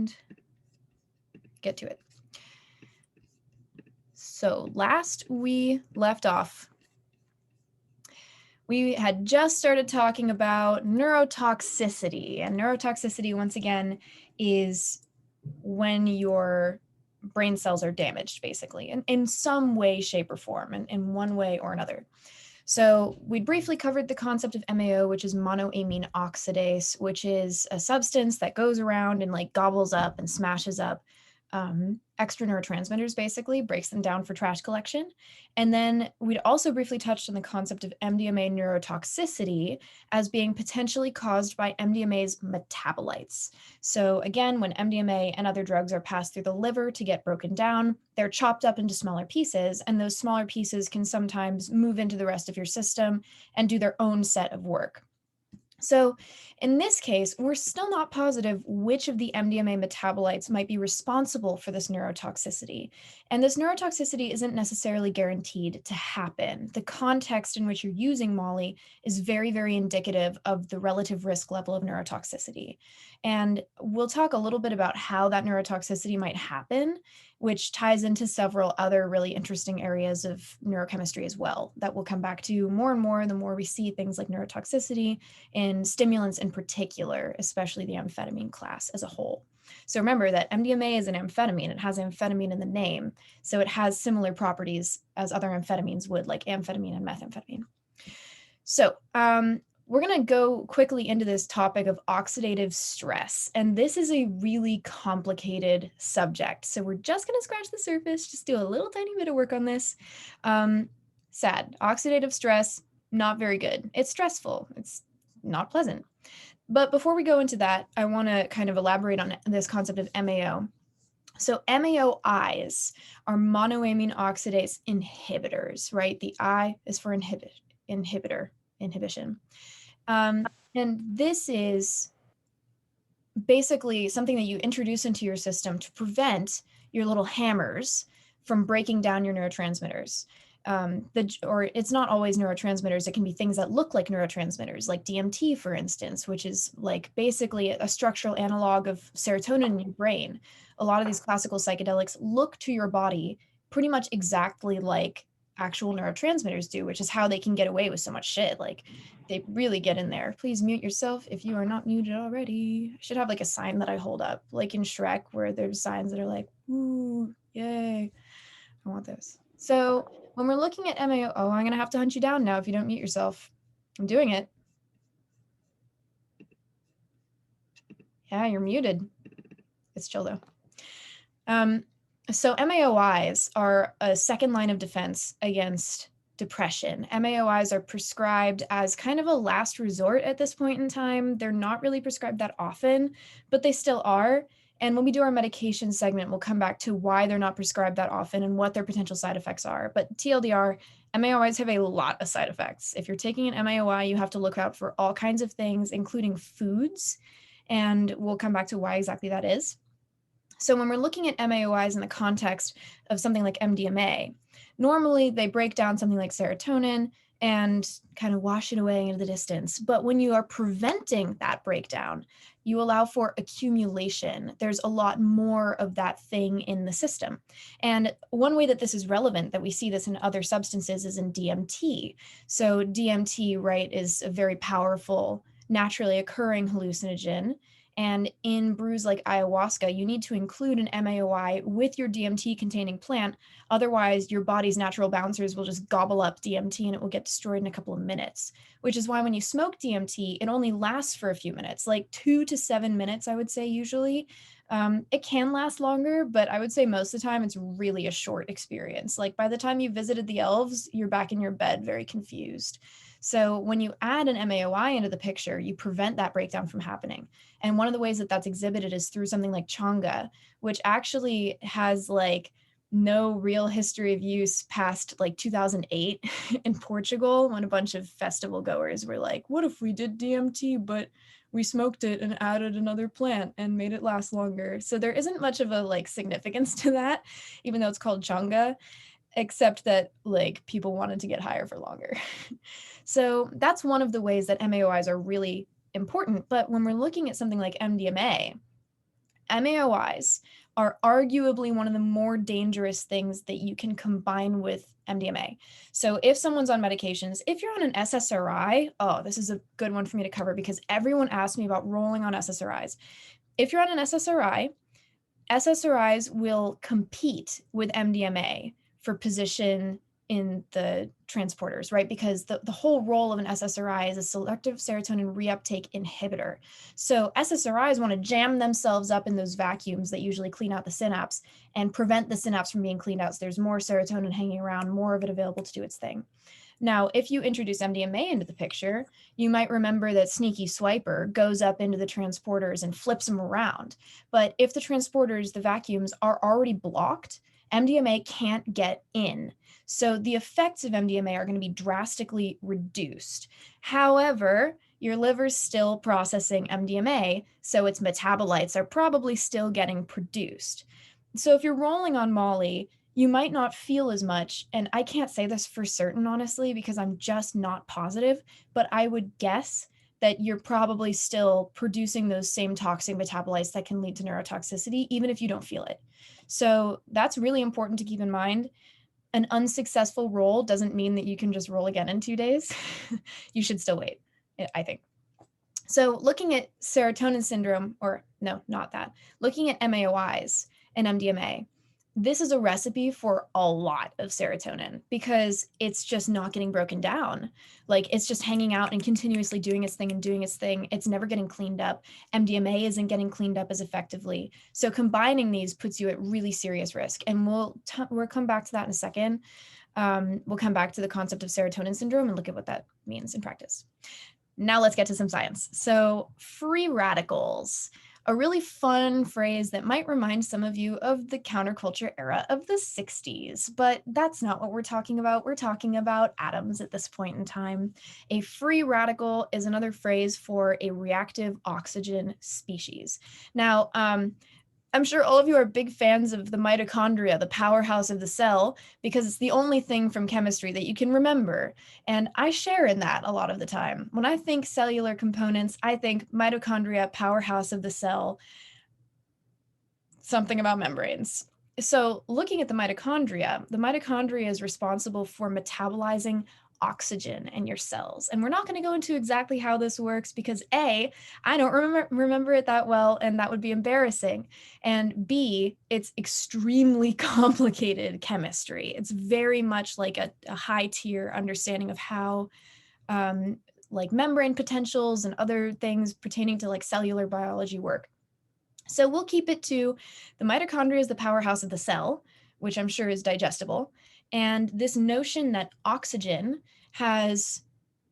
and get to it. So last we left off, we had just started talking about neurotoxicity. And neurotoxicity, once again, is when your brain cells are damaged, basically, in some way, shape, or form, in one way or another. So we briefly covered the concept of MAO, which is monoamine oxidase, which is a substance that goes around and like gobbles up and smashes up extra neurotransmitters, basically breaks them down for trash collection. And then we'd also briefly touched on the concept of MDMA neurotoxicity as being potentially caused by MDMA's metabolites. So again, when MDMA and other drugs are passed through the liver to get broken down, they're chopped up into smaller pieces, and those smaller pieces can sometimes move into the rest of your system and do their own set of work. So in this case, we're still not positive which of the MDMA metabolites might be responsible for this neurotoxicity. And this neurotoxicity isn't necessarily guaranteed to happen. The context in which you're using Molly is very, very indicative of the relative risk level of neurotoxicity. And we'll talk a little bit about how that neurotoxicity might happen, which ties into several other really interesting areas of neurochemistry as well that we'll come back to more and more the more we see things like neurotoxicity in stimulants in particular, especially the amphetamine class as a whole. So remember that MDMA is an amphetamine. It has amphetamine in the name. So it has similar properties as other amphetamines would, like amphetamine and methamphetamine. So we're going to go quickly into this topic of oxidative stress. And this is a really complicated subject. So we're just going to scratch the surface, just do a little tiny bit of work on this. Sad. Oxidative stress, not very good. It's stressful. It's not pleasant. But before we go into that, I want to kind of elaborate on this concept of MAO. So MAOIs are monoamine oxidase inhibitors, right? The I is for inhibition. And this is basically something that you introduce into your system to prevent your little hammers from breaking down your neurotransmitters. Or it's not always neurotransmitters. It can be things that look like neurotransmitters, like DMT, for instance, which is like basically a structural analog of serotonin in your brain. A lot of these classical psychedelics look to your body pretty much exactly like actual neurotransmitters do, which is how they can get away with so much shit. Like they really get in there. Please mute yourself if you are not muted already. I should have like a sign that I hold up, like in Shrek, where there's signs that are like, ooh, yay. I want those. So when we're looking at MAO, oh, I'm going to have to hunt you down now if you don't mute yourself. I'm doing it. Yeah, you're muted. It's chill though. So MAOIs are a second line of defense against depression. MAOIs are prescribed as kind of a last resort at this point in time. They're not really prescribed that often, but they still are. And when we do our medication segment, we'll come back to why they're not prescribed that often and what their potential side effects are. But TLDR, MAOIs have a lot of side effects. If you're taking an MAOI, you have to look out for all kinds of things, including foods. And we'll come back to why exactly that is. So when we're looking at MAOIs in the context of something like MDMA, normally they break down something like serotonin and kind of wash it away into the distance. But when you are preventing that breakdown, you allow for accumulation. There's a lot more of that thing in the system. And one way that this is relevant, that we see this in other substances, is in DMT. So DMT, right, is a very powerful, naturally occurring hallucinogen. And in brews like ayahuasca, you need to include an MAOI with your DMT containing plant. Otherwise, your body's natural bouncers will just gobble up DMT and it will get destroyed in a couple of minutes, which is why when you smoke DMT, it only lasts for a few minutes, like 2 to 7 minutes, I would say usually. It can last longer, but I would say most of the time it's really a short experience. Like by the time you visited the elves, you're back in your bed very confused. So when you add an MAOI into the picture, you prevent that breakdown from happening. And one of the ways that that's exhibited is through something like changa, which actually has like no real history of use past like 2008 in Portugal, when a bunch of festival goers were like, what if we did DMT, but we smoked it and added another plant and made it last longer? So there isn't much of a like significance to that, even though it's called changa, except that like people wanted to get higher for longer. So that's one of the ways that MAOIs are really important. But when we're looking at something like MDMA, MAOIs are arguably one of the more dangerous things that you can combine with MDMA. So if someone's on medications, if you're on an SSRI, oh, this is a good one for me to cover because everyone asks me about rolling on SSRIs. If you're on an SSRI, SSRIs will compete with MDMA for position in the transporters, right? Because the whole role of an SSRI is a selective serotonin reuptake inhibitor. So SSRIs want to jam themselves up in those vacuums that usually clean out the synapse and prevent the synapse from being cleaned out. So there's more serotonin hanging around, more of it available to do its thing. Now, if you introduce MDMA into the picture, you might remember that sneaky swiper goes up into the transporters and flips them around. But if the transporters, the vacuums, are already blocked, MDMA can't get in. So the effects of MDMA are going to be drastically reduced. However, your liver's still processing MDMA, so its metabolites are probably still getting produced. So if you're rolling on Molly, you might not feel as much. And I can't say this for certain, honestly, because I'm just not positive, but I would guess that you're probably still producing those same toxic metabolites that can lead to neurotoxicity, even if you don't feel it. So that's really important to keep in mind. An unsuccessful roll doesn't mean that you can just roll again in 2 days. You should still wait, I think. So looking at serotonin syndrome, or no, not that, looking at MAOIs and MDMA, this is a recipe for a lot of serotonin because it's just not getting broken down. Like it's just hanging out and continuously doing its thing and doing its thing. It's never getting cleaned up. MDMA isn't getting cleaned up as effectively. So combining these puts you at really serious risk. And we'll come back to that in a second. We'll come back to the concept of serotonin syndrome and look at what that means in practice. Now let's get to some science. So free radicals, a really fun phrase that might remind some of you of the counterculture era of the 60s, but that's not what we're talking about. We're talking about atoms at this point in time. A free radical is another phrase for a reactive oxygen species. Now, I'm sure all of you are big fans of the mitochondria, the powerhouse of the cell, because it's the only thing from chemistry that you can remember. And I share in that a lot of the time. When I think cellular components, I think mitochondria, powerhouse of the cell, something about membranes. So looking at the mitochondria is responsible for metabolizing oxygen in your cells. And we're not going to go into exactly how this works because A, I don't remember it that well, and that would be embarrassing. And B, it's extremely complicated chemistry. It's very much like a high tier understanding of how like membrane potentials and other things pertaining to like cellular biology work. So we'll keep it to the mitochondria is the powerhouse of the cell, which I'm sure is digestible. And this notion that oxygen has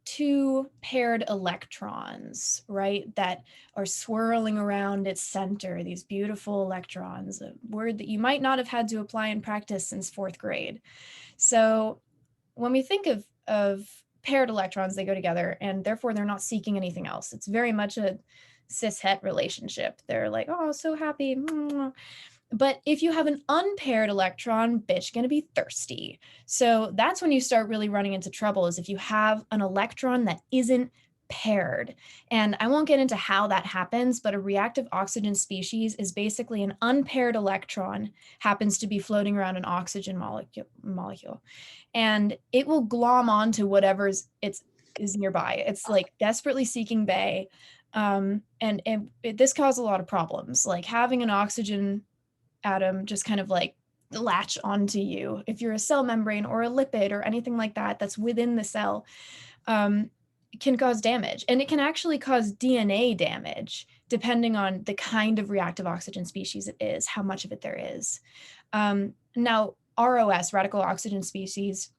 two paired electrons, right, that are swirling around its center, these beautiful electrons, a word that you might not have had to apply in practice since 4th grade. So when we think of paired electrons, they go together and therefore they're not seeking anything else. It's very much a cis-het relationship. They're like, oh, so happy. But if you have an unpaired electron, bitch, gonna be thirsty. So that's when you start really running into trouble, is if you have an electron that isn't paired. And I won't get into how that happens, but a reactive oxygen species is basically an unpaired electron happens to be floating around an oxygen molecule. And it will glom onto whatever's is nearby. It's like desperately seeking bay. This caused a lot of problems, like having an oxygen atom just kind of like latch onto you. If you're a cell membrane or a lipid or anything like that that's within the cell, can cause damage. And it can actually cause DNA damage depending on the kind of reactive oxygen species it is, how much of it there is. Now, ROS, radical oxygen species,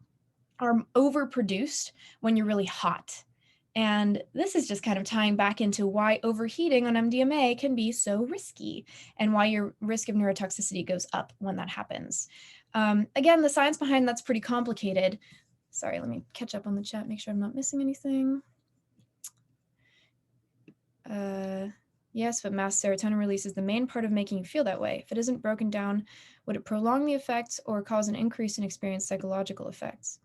are overproduced when you're really hot. And this is just kind of tying back into why overheating on MDMA can be so risky and why your risk of neurotoxicity goes up when that happens. Again, the science behind that's pretty complicated. Sorry, let me catch up on the chat, make sure I'm not missing anything. Yes, but mass serotonin release is the main part of making you feel that way. If it isn't broken down, would it prolong the effects or cause an increase in experienced psychological effects?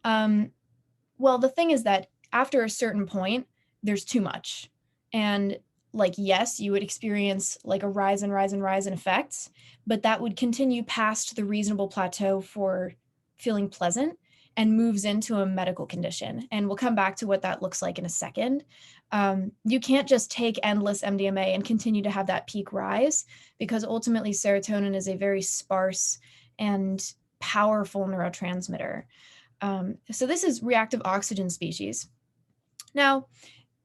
Well, the thing is that after a certain point, there's too much. And like, yes, you would experience like a rise and rise and rise in effects, but that would continue past the reasonable plateau for feeling pleasant and moves into a medical condition. And we'll come back to what that looks like in a second. You can't just take endless MDMA and continue to have that peak rise, because ultimately serotonin is a very sparse and powerful neurotransmitter. So this is reactive oxygen species. Now,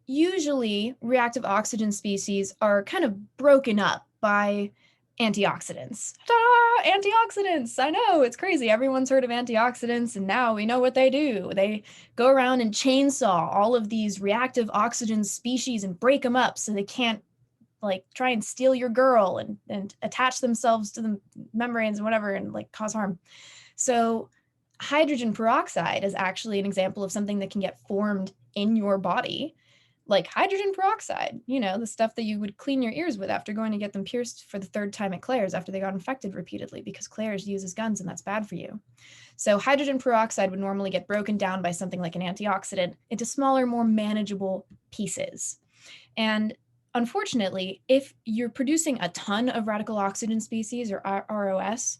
usually reactive oxygen species are kind of broken up by antioxidants. Ta-da! Antioxidants! I know, it's crazy. Everyone's heard of antioxidants, and now we know what they do. They go around and chainsaw all of these reactive oxygen species and break them up so they can't like try and steal your girl and attach themselves to the membranes and whatever and like cause harm. So hydrogen peroxide is actually an example of something that can get formed in your body, like hydrogen peroxide, you know, the stuff that you would clean your ears with after going to get them pierced for the third time at Claire's after they got infected repeatedly, because Claire's uses guns and that's bad for you. So hydrogen peroxide would normally get broken down by something like an antioxidant into smaller, more manageable pieces. And unfortunately, if you're producing a ton of radical oxygen species, or ROS,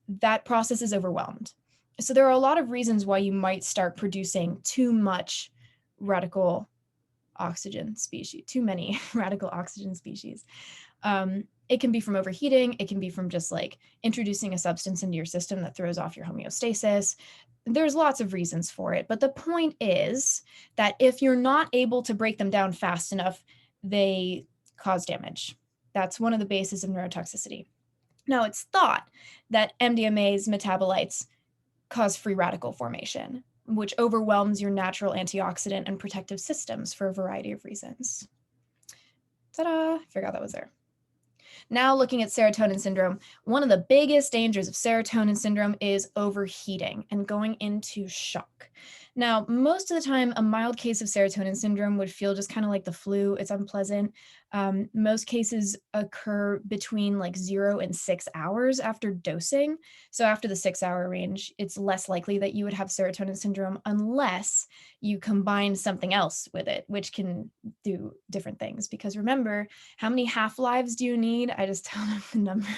that process is overwhelmed. So there are a lot of reasons why you might start producing too much radical oxygen species, too many radical oxygen species. It can be from overheating. It can be from just like introducing a substance into your system that throws off your homeostasis. There's lots of reasons for it. But the point is that if you're not able to break them down fast enough, they cause damage. That's one of the bases of neurotoxicity. Now, it's thought that MDMA's metabolites cause free radical formation, which overwhelms your natural antioxidant and protective systems for a variety of reasons. Ta-da! I forgot that was there. Now looking at serotonin syndrome, one of the biggest dangers of serotonin syndrome is overheating and going into shock. Now, most of the time, a mild case of serotonin syndrome would feel just kind of like the flu. It's unpleasant. Most cases occur between like 0 and 6 hours after dosing. So after the 6-hour range, it's less likely that you would have serotonin syndrome unless you combine something else with it, which can do different things. Because remember, how many half-lives do you need? I just tell them the number.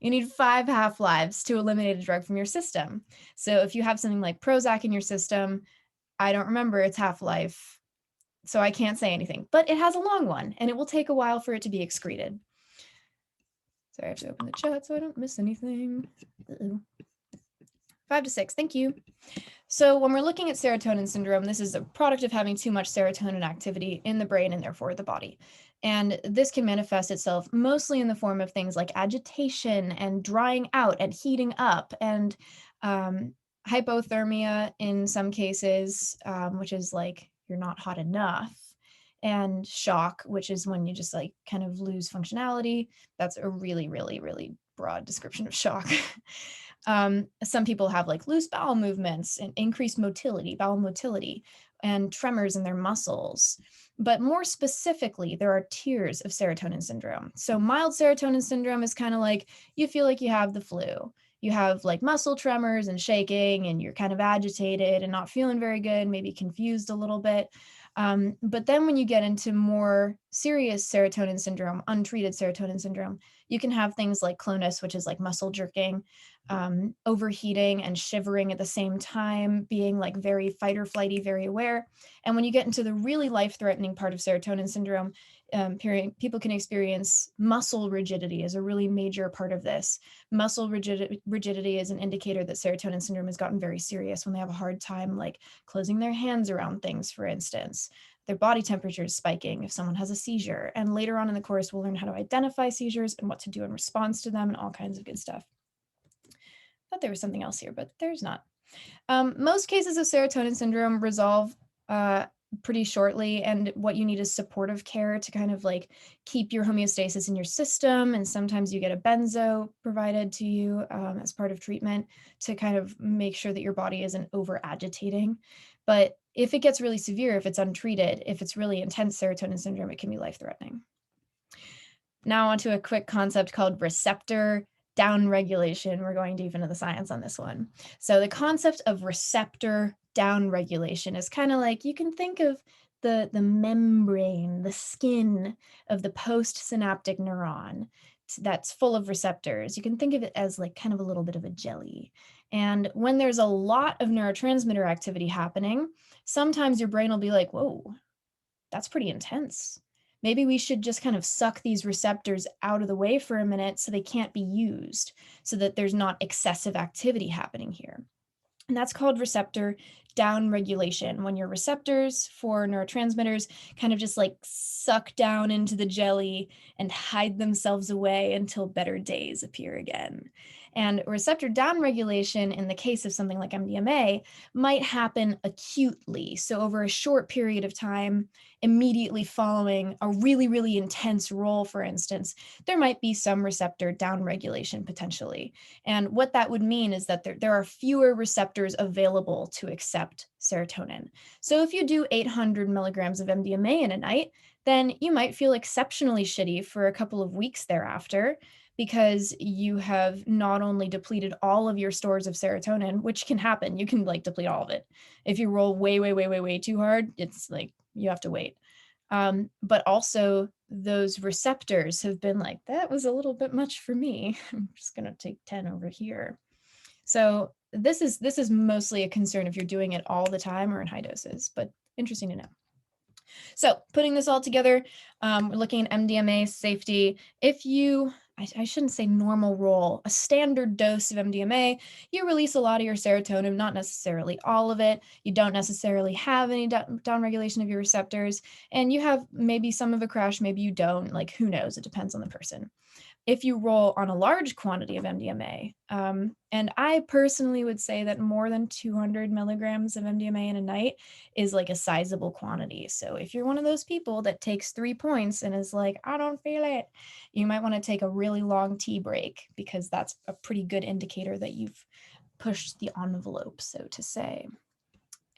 You need 5 half-lives to eliminate a drug from your system. So if you have something like Prozac in your system, I don't remember its half-life, so I can't say anything, but it has a long one and it will take a while for it to be excreted. Sorry, I have to open the chat so I don't miss anything. 5 to 6, thank you. So when we're looking at serotonin syndrome, this is a product of having too much serotonin activity in the brain and therefore the body. And this can manifest itself mostly in the form of things like agitation and drying out and heating up and hypothermia in some cases, which is like you're not hot enough, and shock, which is when you just like kind of lose functionality. That's a really, really, really broad description of shock. Some people have like loose bowel movements and increased motility, bowel motility, and tremors in their muscles. But more specifically, there are tiers of serotonin syndrome. So mild serotonin syndrome is kind of like you feel like you have the flu. You have like muscle tremors and shaking, and you're kind of agitated and not feeling very good, maybe confused a little bit. But then when you get into more serious serotonin syndrome, untreated serotonin syndrome, you can have things like clonus, which is like muscle jerking, overheating and shivering at the same time, being like very fight or flighty, very aware. And when you get into the really life-threatening part of serotonin syndrome, people can experience muscle rigidity as a really major part of this. Muscle rigidity is an indicator that serotonin syndrome has gotten very serious when they have a hard time like closing their hands around things, for instance. Their body temperature is spiking if someone has a seizure. And later on in the course, we'll learn how to identify seizures and what to do in response to them and all kinds of good stuff. I thought there was something else here, but there's not. Most cases of serotonin syndrome resolve pretty shortly, and what you need is supportive care to kind of like keep your homeostasis in your system, and sometimes you get a benzo provided to you as part of treatment to kind of make sure that your body isn't over agitating. But if it gets really severe, if it's untreated, if it's really intense serotonin syndrome, it can be life-threatening. Now onto a quick concept called receptor downregulation. We're going deep into the science on this one. So the concept of receptor downregulation is kind of like, you can think of the membrane, the skin of the postsynaptic neuron that's full of receptors. You can think of it as like kind of a little bit of a jelly. And when there's a lot of neurotransmitter activity happening, sometimes your brain will be like, whoa, that's pretty intense. Maybe we should just kind of suck these receptors out of the way for a minute so they can't be used, so that there's not excessive activity happening here. And that's called receptor downregulation, when your receptors for neurotransmitters kind of just like suck down into the jelly and hide themselves away until better days appear again. And receptor downregulation, in the case of something like MDMA, might happen acutely. So over a short period of time, immediately following a really, really intense roll, for instance, there might be some receptor downregulation potentially. And what that would mean is that there are fewer receptors available to accept serotonin. So if you do 800 milligrams of MDMA in a night, then you might feel exceptionally shitty for a couple of weeks thereafter, because you have not only depleted all of your stores of serotonin, which can happen, you can like deplete all of it. If you roll way too hard, it's like you have to wait. But also those receptors have been like, that was a little bit much for me. I'm just gonna take 10 over here. So this is mostly a concern if you're doing it all the time or in high doses, but interesting to know. So putting this all together, we're looking at MDMA safety. If you, I shouldn't say normal roll, a standard dose of MDMA, you release a lot of your serotonin, not necessarily all of it. You don't necessarily have any downregulation of your receptors, and you have maybe some of a crash, maybe you don't, like who knows, it depends on the person. If you roll on a large quantity of MDMA, and I personally would say that more than 200 milligrams of MDMA in a night is like a sizable quantity. So if you're one of those people that takes 3 points and is like, I don't feel it, you might want to take a really long tea break, because that's a pretty good indicator that you've pushed the envelope, so to say.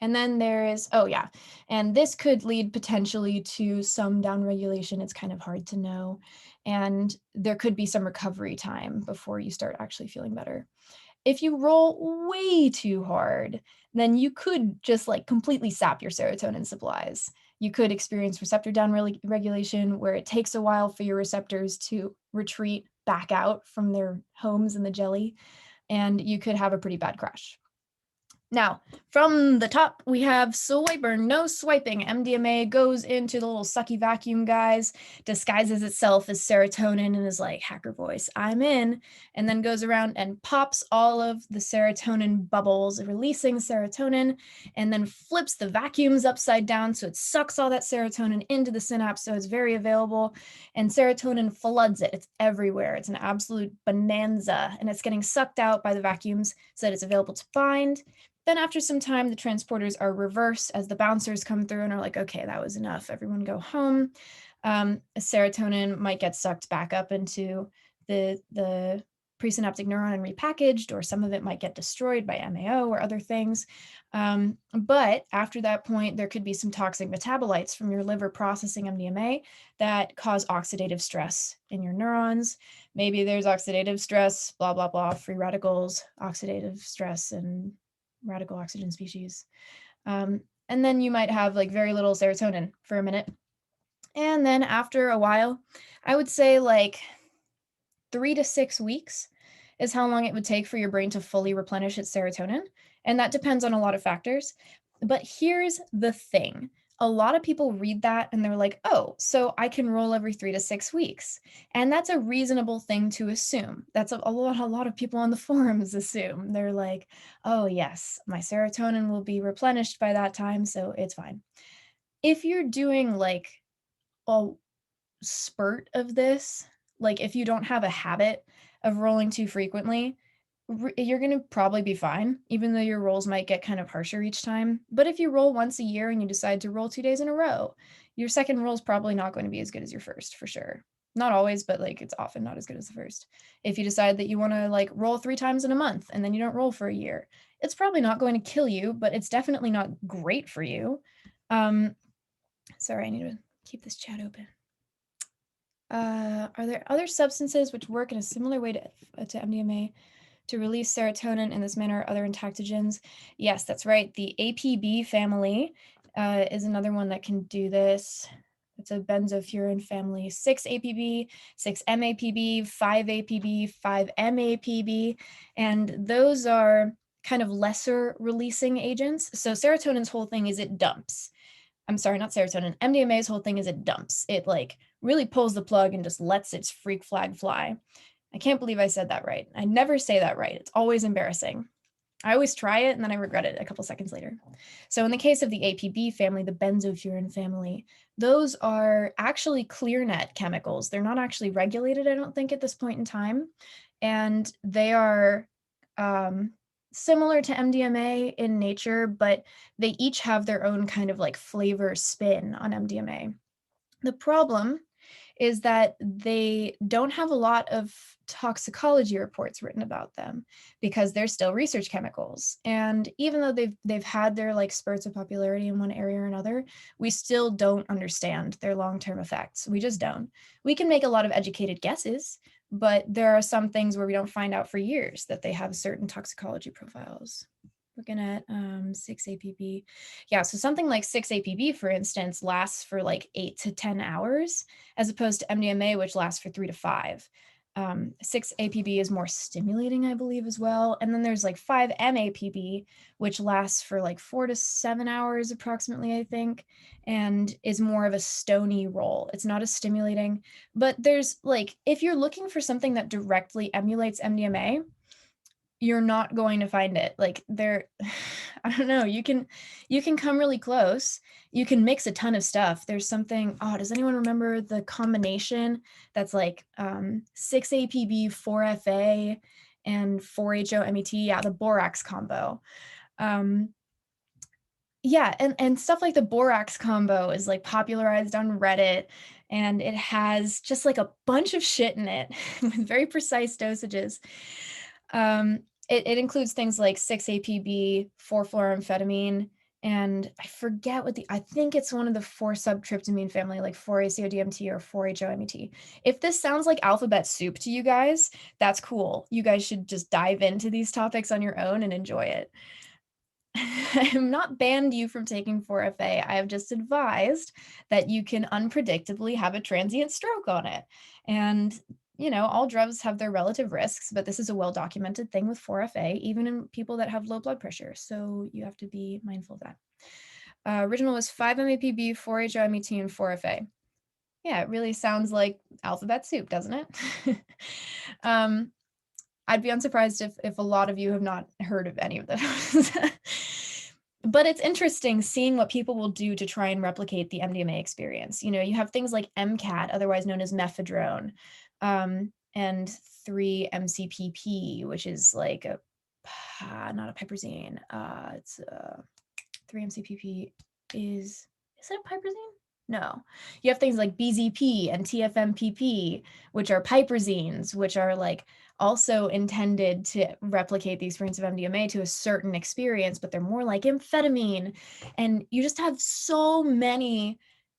And then there is, oh yeah, and this could lead potentially to some downregulation. It's kind of hard to know. And there could be some recovery time before you start actually feeling better. If you roll way too hard, then you could just like completely sap your serotonin supplies. You could experience receptor downregulation, where it takes a while for your receptors to retreat back out from their homes in the jelly, and you could have a pretty bad crash. Now, from the top, we have swipe or no swiping. MDMA goes into the little sucky vacuum guys, disguises itself as serotonin and is like, hacker voice, I'm in, and then goes around and pops all of the serotonin bubbles, releasing serotonin, and then flips the vacuums upside down so it sucks all that serotonin into the synapse, so it's very available, and serotonin floods it. It's everywhere. It's an absolute bonanza, and it's getting sucked out by the vacuums so that it's available to bind. Then after some time, the transporters are reversed as the bouncers come through and are like, okay, that was enough. Everyone go home. Serotonin might get sucked back up into the presynaptic neuron and repackaged, or some of it might get destroyed by MAO or other things. But after that point, there could be some toxic metabolites from your liver processing MDMA that cause oxidative stress in your neurons. Maybe there's oxidative stress, blah, blah, blah, free radicals, oxidative stress, and radical oxygen species. And then you might have like very little serotonin for a minute. And then after a while, I would say like 3 to 6 weeks is how long it would take for your brain to fully replenish its serotonin. And that depends on a lot of factors. But here's the thing. A lot of people read that and they're like, oh, so I can roll every 3 to 6 weeks. And that's a reasonable thing to assume. That's a lot of people on the forums assume. They're like, oh yes, my serotonin will be replenished by that time, so it's fine. If you're doing like a spurt of this, like if you don't have a habit of rolling too frequently, you're going to probably be fine, even though your rolls might get kind of harsher each time. But if you roll once a year and you decide to roll 2 days in a row, your second roll is probably not going to be as good as your first, for sure. Not always, but like it's often not as good as the first. If you decide that you want to like roll 3 times in a month and then you don't roll for a year, it's probably not going to kill you, but it's definitely not great for you. Sorry, I need to keep this chat open. Are there other substances which work in a similar way to MDMA to release serotonin in this manner, other entactogens? Yes, that's right. The APB family is another one that can do this. It's a benzofuran family, 6-APB, 6-MAPB, 5-APB, 5-MAPB, and those are kind of lesser releasing agents. So serotonin's whole thing is it dumps. I'm sorry, not serotonin. MDMA's whole thing is it dumps. It like really pulls the plug and just lets its freak flag fly. I can't believe I said that right. I never say that right. It's always embarrassing. I always try it and then I regret it a couple seconds later. So in the case of the APB family, the benzofuran family, those are actually clear net chemicals. They're not actually regulated, I don't think, at this point in time. And they are similar to MDMA in nature, but they each have their own kind of like flavor spin on MDMA. The problem is that they don't have a lot of toxicology reports written about them because they're still research chemicals. And even though they've had their like spurts of popularity in one area or another, we still don't understand their long-term effects. We just don't. We can make a lot of educated guesses, but there are some things where we don't find out for years that they have certain toxicology profiles. Looking at 6-APB. Yeah, so something like 6-APB, for instance, lasts for like 8 to 10 hours, as opposed to MDMA, which lasts for 3 to 5. 6-APB is more stimulating, I believe, as well. And then there's like 5-MAPB, which lasts for like 4 to 7 hours approximately, I think, and is more of a stony roll. It's not as stimulating, but there's like, if you're looking for something that directly emulates MDMA, you're not going to find it. Like there, I don't know, you can come really close. You can mix a ton of stuff. There's something, oh, does anyone remember the combination that's like 6-APB, 4-FA, and 4-HOMET? Yeah, the borax combo. Yeah, and stuff like the borax combo is like popularized on Reddit, and it has just like a bunch of shit in it with very precise dosages. It includes things like 6-APB, 4-fluoroamphetamine, and I forget I think it's one of the 4-subtryptamine family, like 4-ACO-DMT or 4-HOMET. If this sounds like alphabet soup to you guys, that's cool. You guys should just dive into these topics on your own and enjoy it. I have not banned you from taking 4-FA. I have just advised that you can unpredictably have a transient stroke on it. And all drugs have their relative risks, but this is a well-documented thing with 4-FA, even in people that have low blood pressure. So you have to be mindful of that. Original was 5-MAPB, 4-HOMET, and 4-FA. Yeah, it really sounds like alphabet soup, doesn't it? I'd be unsurprised if a lot of you have not heard of any of those. But it's interesting seeing what people will do to try and replicate the MDMA experience. You have things like MCAT, otherwise known as methadone, and 3-MCPP, which is like not a piperazine. It's 3-MCPP is it a piperazine? No. You have things like BZP and TFMPP, which are piperazines, which are like also intended to replicate the experience of MDMA to a certain experience, but they're more like amphetamine. And you just have so many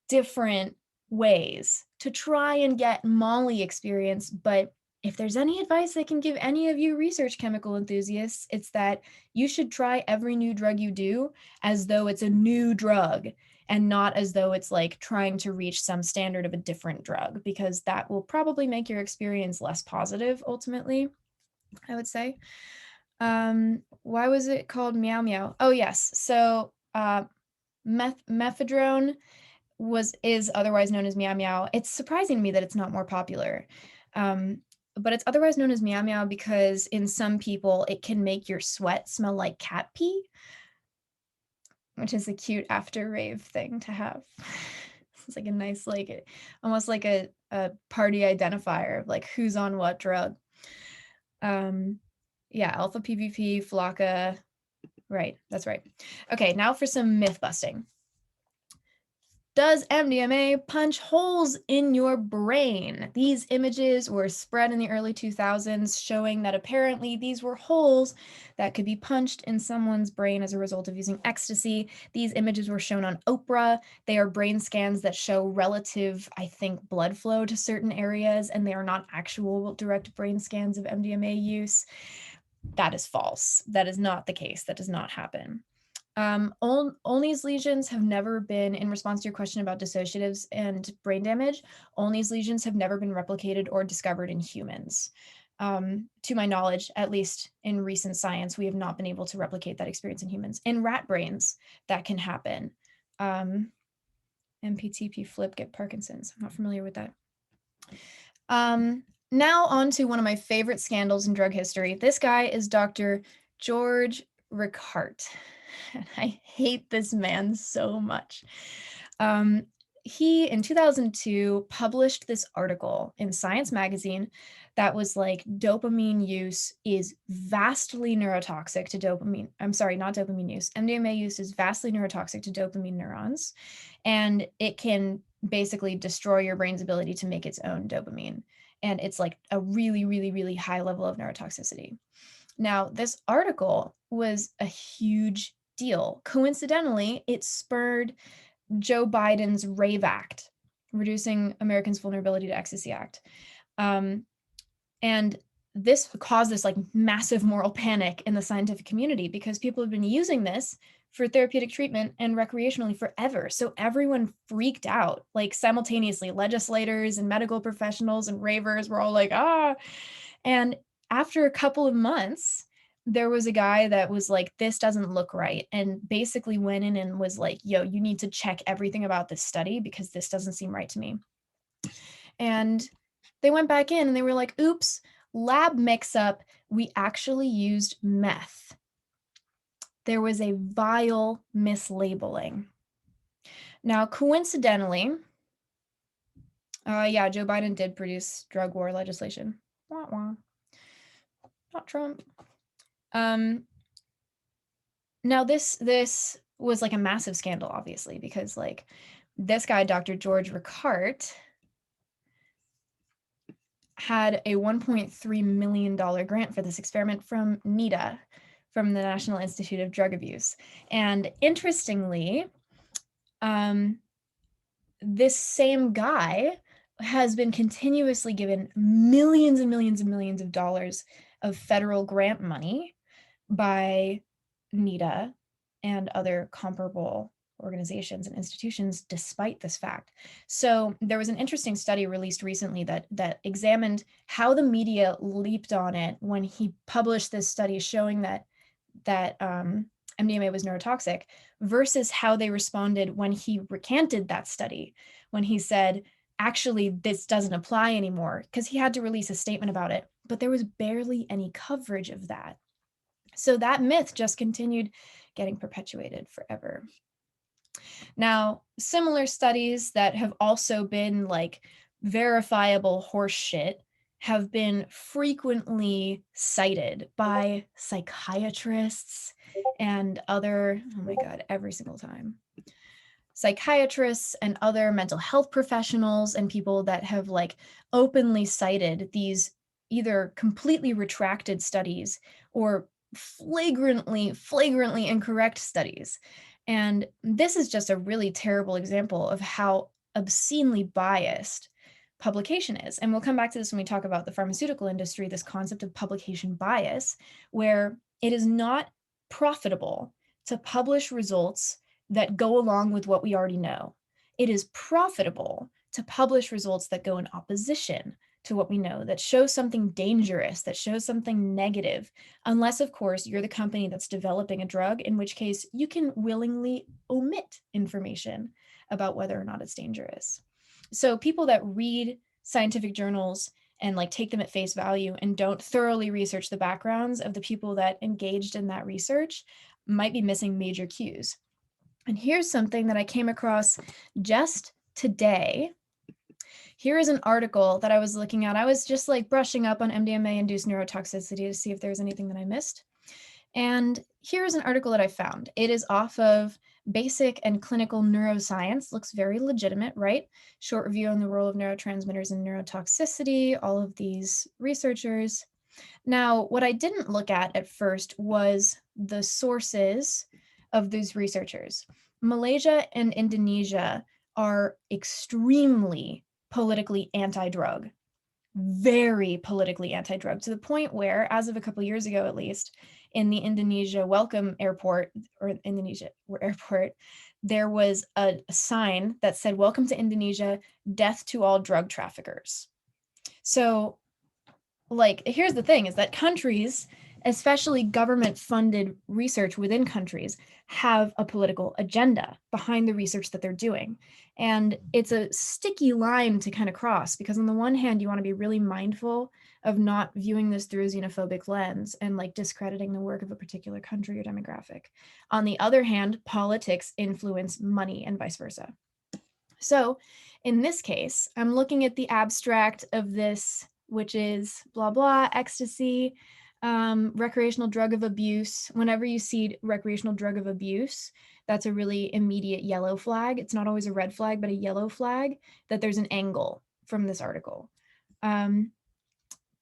different ways to try and get Molly experience. But if there's any advice I can give any of you research chemical enthusiasts, it's that you should try every new drug you do as though it's a new drug and not as though it's like trying to reach some standard of a different drug, because that will probably make your experience less positive ultimately, I would say. Why was it called Meow Meow? Oh, yes. So methadone is otherwise known as Meow Meow. It's surprising to me that it's not more popular. But it's otherwise known as Meow Meow because in some people it can make your sweat smell like cat pee, which is a cute after rave thing to have. It's like a nice, like almost like a party identifier of like who's on what drug. Yeah, alpha PVP, Flocka. Right, that's right. Okay, now for some myth busting. Does MDMA punch holes in your brain? These images were spread in the early 2000s showing that apparently these were holes that could be punched in someone's brain as a result of using ecstasy. These images were shown on Oprah. They are brain scans that show relative, I think, blood flow to certain areas, and they are not actual direct brain scans of MDMA use. That is false. That is not the case. That does not happen. Olney's lesions have never been, in response to your question about dissociatives and brain damage, Olney's lesions have never been replicated or discovered in humans. To my knowledge, at least in recent science, we have not been able to replicate that experience in humans. In rat brains, that can happen. MPTP flip, get Parkinson's. I'm not familiar with that. Now on to one of my favorite scandals in drug history. This guy is Dr. George Rickard. And I hate this man so much. He, in 2002, published this article in Science magazine that was like, dopamine use is vastly neurotoxic to dopamine. I'm sorry, not dopamine use. MDMA use is vastly neurotoxic to dopamine neurons, and it can basically destroy your brain's ability to make its own dopamine. And it's like a really, really, really high level of neurotoxicity. Now, this article was a huge deal. Coincidentally, it spurred Joe Biden's RAVE Act, Reducing Americans' Vulnerability to Ecstasy Act. And this caused this like massive moral panic in the scientific community because people have been using this for therapeutic treatment and recreationally forever. So everyone freaked out, like simultaneously. Legislators and medical professionals and ravers were all like, ah. And after a couple of months, there was a guy that was like, this doesn't look right. And basically went in and was like, yo, you need to check everything about this study because this doesn't seem right to me. And they went back in and they were like, oops, lab mix up. We actually used meth. There was a vile mislabeling. Now, coincidentally, yeah, Joe Biden did produce drug war legislation. Wah, wah. Not Trump. Now this was like a massive scandal, obviously, because like this guy, Dr. George Rickard, had a $1.3 million grant for this experiment from NIDA, from the National Institute of Drug Abuse. And interestingly, this same guy has been continuously given millions and millions and millions of dollars of federal grant money by NIDA and other comparable organizations and institutions despite this fact. So there was an interesting study released recently that examined how the media leaped on it when he published this study showing that MDMA was neurotoxic versus how they responded when he recanted that study, when he said, actually, this doesn't apply anymore, because he had to release a statement about it, but there was barely any coverage of that. So that myth just continued getting perpetuated forever. Now, similar studies that have also been like verifiable horse shit have been frequently cited by psychiatrists and other, oh my God, every single time. Psychiatrists and other mental health professionals and people that have like openly cited these either completely retracted studies or flagrantly incorrect studies. And this is just a really terrible example of how obscenely biased publication is. And we'll come back to this when we talk about the pharmaceutical industry, this concept of publication bias, where it is not profitable to publish results that go along with what we already know. It is profitable to publish results that go in opposition to what we know, that show something dangerous, that shows something negative, unless, of course, you're the company that's developing a drug, in which case you can willingly omit information about whether or not it's dangerous. So people that read scientific journals and like take them at face value and don't thoroughly research the backgrounds of the people that engaged in that research might be missing major cues. And here's something that I came across just today. Here is an article that I was looking at. I was just like brushing up on MDMA-induced neurotoxicity to see if there's anything that I missed. And here's an article that I found. It is off of Basic and Clinical Neuroscience. Looks very legitimate, right? Short review on the role of neurotransmitters in neurotoxicity, all of these researchers. Now, what I didn't look at first was the sources of these researchers. Malaysia and Indonesia are extremely politically anti-drug. very politically anti-drug, to the point where, as of a couple years ago at least, in the Indonesia Welcome Airport, or Indonesia airport, there was a sign that said, "Welcome to Indonesia, death to all drug traffickers." So, like, here's the thing, is that countries, especially government-funded research within countries, have a political agenda behind the research that they're doing. And it's a sticky line to kind of cross, because on the one hand, you want to be really mindful of not viewing this through a xenophobic lens and like discrediting the work of a particular country or demographic. On the other hand, politics influence money and vice versa. So in this case, I'm looking at the abstract of this, which is blah, blah, ecstasy, recreational drug of abuse. Whenever you see recreational drug of abuse, that's a really immediate yellow flag. It's not always a red flag, but a yellow flag that there's an angle from this article.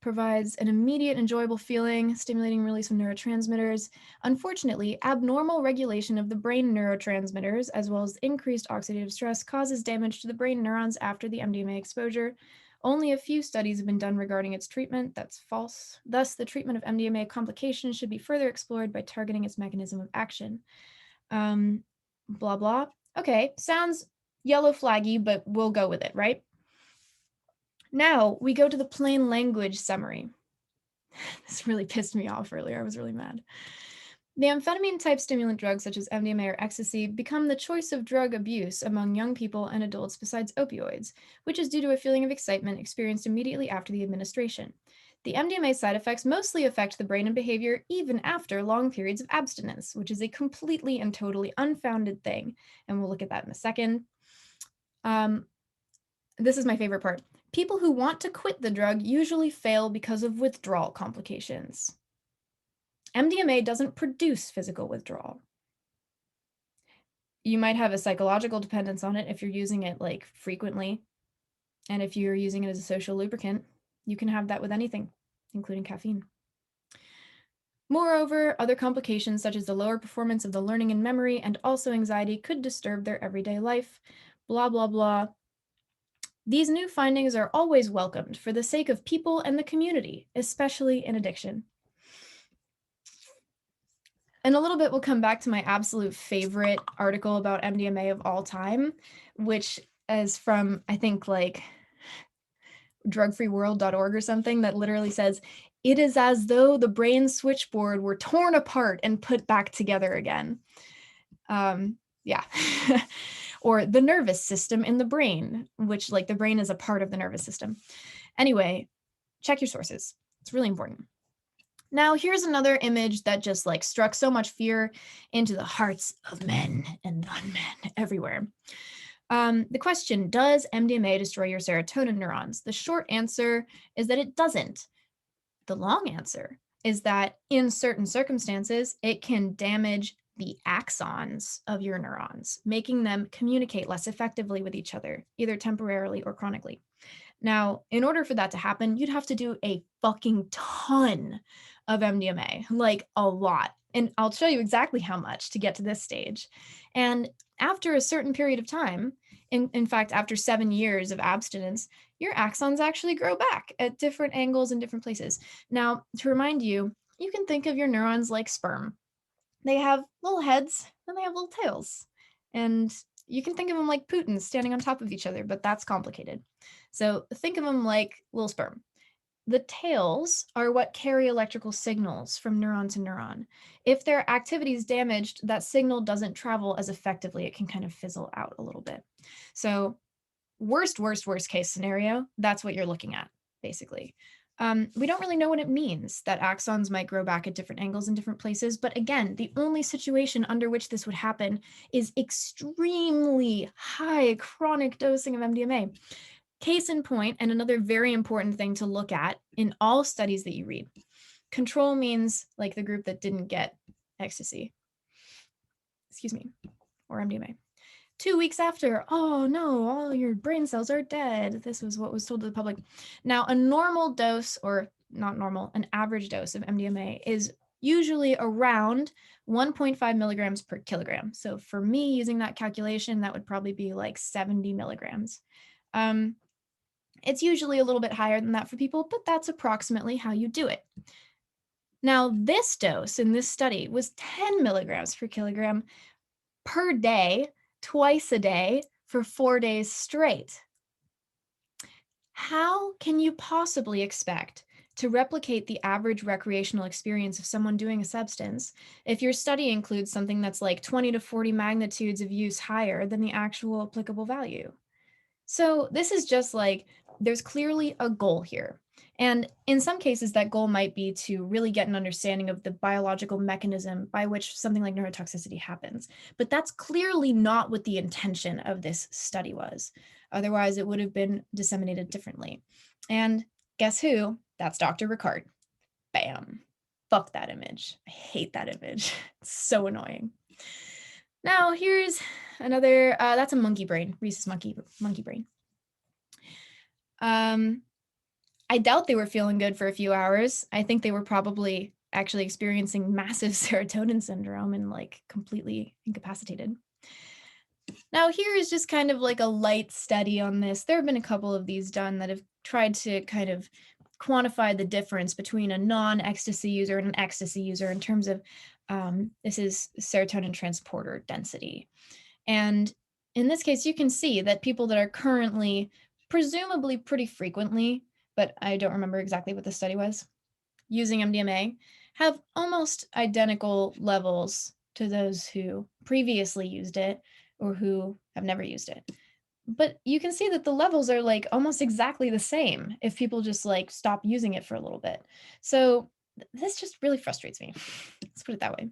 Provides an immediate enjoyable feeling, stimulating release of neurotransmitters. Unfortunately, abnormal regulation of the brain neurotransmitters, as well as increased oxidative stress, causes damage to the brain neurons after the MDMA exposure. Only a few studies have been done regarding its treatment. That's false. Thus, the treatment of MDMA complications should be further explored by targeting its mechanism of action. Blah, blah. Okay, sounds yellow flaggy, but we'll go with it, right? Now we go to the plain language summary. This really pissed me off earlier. I was really mad. The amphetamine-type stimulant drugs such as MDMA or ecstasy become the choice of drug abuse among young people and adults besides opioids, which is due to a feeling of excitement experienced immediately after the administration. The MDMA side effects mostly affect the brain and behavior even after long periods of abstinence, which is a completely and totally unfounded thing. And we'll look at that in a second. This is my favorite part. People who want to quit the drug usually fail because of withdrawal complications. MDMA doesn't produce physical withdrawal. You might have a psychological dependence on it if you're using it like frequently. And if you're using it as a social lubricant, you can have that with anything, including caffeine. Moreover, other complications such as the lower performance of the learning and memory and also anxiety could disturb their everyday life. Blah, blah, blah. These new findings are always welcomed for the sake of people and the community, especially in addiction. In a little bit, we'll come back to my absolute favorite article about MDMA of all time, which is from, I think, like drugfreeworld.org or something, that literally says, "It is as though the brain switchboard were torn apart and put back together again." Yeah. Or the nervous system in the brain, which like the brain is a part of the nervous system. Anyway, check your sources. It's really important. Now, here's another image that just like struck so much fear into the hearts of men and non-men everywhere. The question, does MDMA destroy your serotonin neurons? The short answer is that it doesn't. The long answer is that in certain circumstances, it can damage the axons of your neurons, making them communicate less effectively with each other, either temporarily or chronically. Now, in order for that to happen, you'd have to do a fucking ton of MDMA, like a lot. And I'll show you exactly how much to get to this stage. And after a certain period of time, in fact, after 7 years of abstinence, your axons actually grow back at different angles and different places. Now, to remind you, you can think of your neurons like sperm. They have little heads and they have little tails. And you can think of them like Putins standing on top of each other, but that's complicated. So think of them like little sperm. The tails are what carry electrical signals from neuron to neuron. If their activity is damaged, that signal doesn't travel as effectively. It can kind of fizzle out a little bit. So worst case scenario, that's what you're looking at, basically. We don't really know what it means that axons might grow back at different angles in different places. But again, the only situation under which this would happen is extremely high chronic dosing of MDMA. Case in point, and another very important thing to look at in all studies that you read, control means like the group that didn't get ecstasy, or MDMA. 2 weeks after, oh no, all your brain cells are dead. This was what was told to the public. Now, a normal dose, or not normal, an average dose of MDMA is usually around 1.5 milligrams per kilogram. So for me, using that calculation, that would probably be like 70 milligrams. It's usually a little bit higher than that for people, but that's approximately how you do it. Now, this dose in this study was 10 milligrams per kilogram per day, twice a day, for 4 days straight. How can you possibly expect to replicate the average recreational experience of someone doing a substance if your study includes something that's like 20 to 40 magnitudes of use higher than the actual applicable value? So this is just like, there's clearly a goal here. And in some cases, that goal might be to really get an understanding of the biological mechanism by which something like neurotoxicity happens. But that's clearly not what the intention of this study was. Otherwise, it would have been disseminated differently. And guess who? That's Dr. Rickard. Bam. Fuck that image. I hate that image. It's so annoying. Now, here's another, that's a monkey brain, Reese's monkey brain. I doubt they were feeling good for a few hours. I think they were probably actually experiencing massive serotonin syndrome and like completely incapacitated. Now, here is just kind of like a light study on this. There have been a couple of these done that have tried to kind of quantify the difference between a non-ecstasy user and an ecstasy user in terms of this is serotonin transporter density. And in this case, you can see that people that are currently, presumably pretty frequently, but I don't remember exactly what the study was, using MDMA, have almost identical levels to those who previously used it or who have never used it. But you can see that the levels are like almost exactly the same if people just like stop using it for a little bit. So this just really frustrates me. Let's put it that way.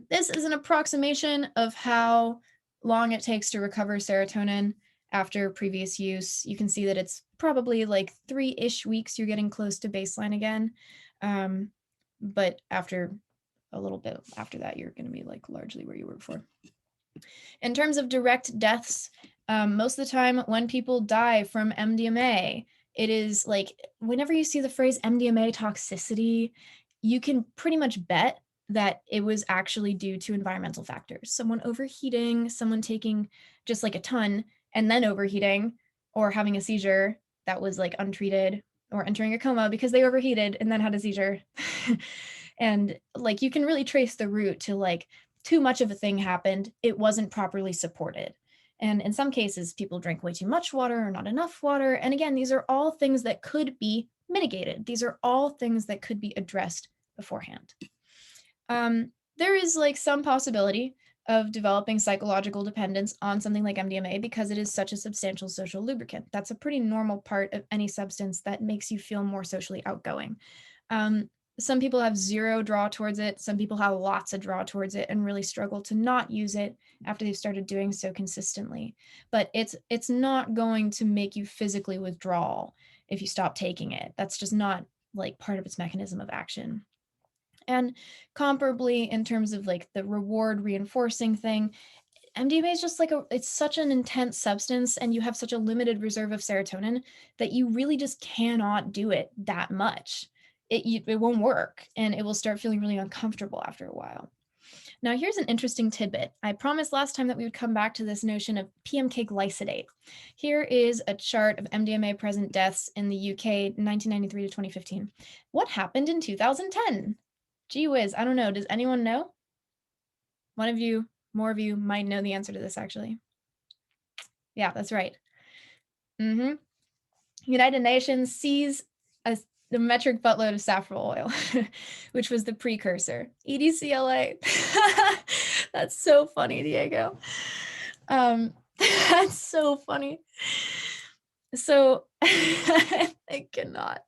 This is an approximation of how long it takes to recover serotonin after previous use. You can see that it's probably like 3-ish weeks you're getting close to baseline again. But after a little bit after that, you're going to be like largely where you were before. In terms of direct deaths, most of the time when people die from MDMA, it is like whenever you see the phrase MDMA toxicity, you can pretty much bet that it was actually due to environmental factors. Someone overheating, someone taking just like a ton and then overheating, or having a seizure that was like untreated, or entering a coma because they overheated and then had a seizure. And like you can really trace the root to like too much of a thing happened, it wasn't properly supported. And in some cases, people drink way too much water or not enough water. And again, these are all things that could be mitigated. These are all things that could be addressed beforehand. There is like some possibility of developing psychological dependence on something like MDMA because it is such a substantial social lubricant. That's a pretty normal part of any substance that makes you feel more socially outgoing. Some people have zero draw towards it. Some people have lots of draw towards it and really struggle to not use it after they've started doing so consistently. But it's not going to make you physically withdraw if you stop taking it. That's just not like part of its mechanism of action. And comparably, in terms of like the reward reinforcing thing, MDMA is just like it's such an intense substance and you have such a limited reserve of serotonin that you really just cannot do it that much. It won't work and it will start feeling really uncomfortable after a while. Now, here's an interesting tidbit. I promised last time that we would come back to this notion of PMK glycidate. Here is a chart of MDMA present deaths in the UK 1993 to 2015. What happened in 2010? Gee whiz, I don't know. Does anyone know? One of you, more of you might know the answer to this actually. Yeah, that's right. United Nations sees the metric buttload of saffron oil, which was the precursor. EDCLA. That's so funny, Diego. That's so funny. So I cannot.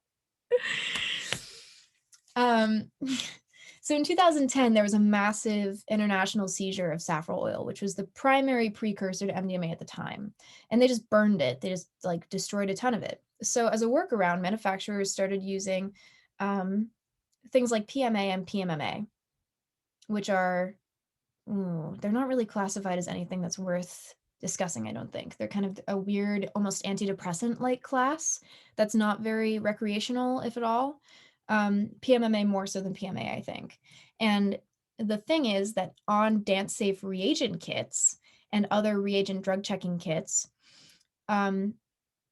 So in 2010, there was a massive international seizure of saffron oil, which was the primary precursor to MDMA at the time. And they just burned it. They just like destroyed a ton of it. So as a workaround, manufacturers started using things like PMA and PMMA, which are, they're not really classified as anything that's worth discussing, I don't think. They're kind of a weird, almost antidepressant-like class that's not very recreational, if at all. PMMA more so than PMA, I think. And the thing is that on dance-safe reagent kits and other reagent drug checking kits,